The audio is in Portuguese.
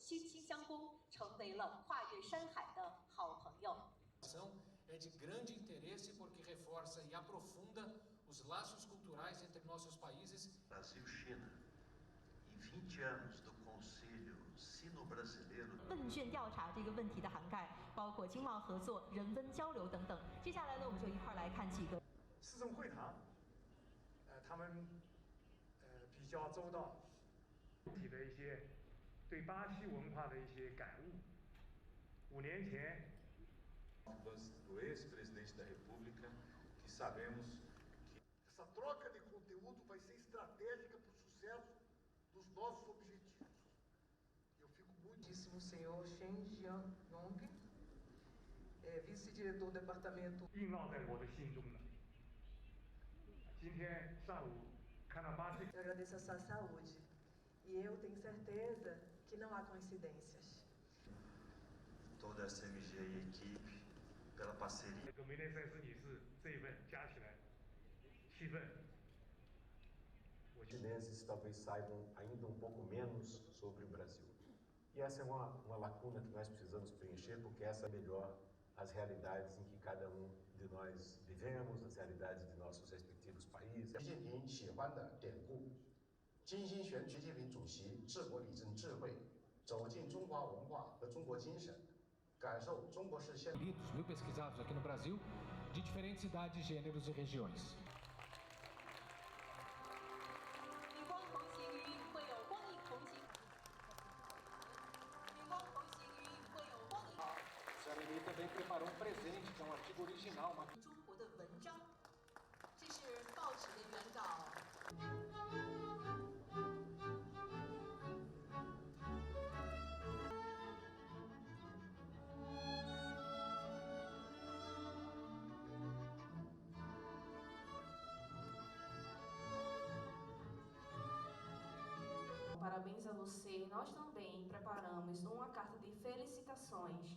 惺惺相惜，成为了跨越山海的好朋友。É de grande interesse porque reforça e aprofunda os laços culturais entre nossos países. Brasil-China, em 20 anos do Conselho Sino-Brasileiro. 问卷调查这个问题的涵盖包括经贸合作、人文交流等等。接下来呢，我们就一块来看几个四中会谈，他们比较周到，体的一些对巴西文化的一些感悟。5年前。 do ex-presidente da República, que sabemos que essa troca de conteúdo vai ser estratégica para o sucesso dos nossos objetivos. Eu fico muitíssimo senhor Shen Jianyong, vice-diretor do departamento. 萦绕在我的心中了。今天上午看到巴西。Eu agradeço a sua saúde e eu tenho certeza que não há coincidências. Toda a SMG e a equipe pela parceria. 梅内塞斯女士这一份加起来7份。Os chineses talvez saibam ainda pouco menos sobre o Brasil. E essa é uma lacuna que nós precisamos preencher, porque essa é melhor as realidades em que cada de nós vivemos, as realidades de nossos respectivos países. 习近平喜欢的典故，精心选习近平主席治国理政智慧，走进中华文化和中国精神。 Mil pesquisados aqui no Brasil, de diferentes idades, gêneros e regiões. A senhora Eli também preparou um presente, que é um artigo original. 中国的文章，这是报纸的原稿。 Parabéns a você. Nós também preparamos uma carta de felicitações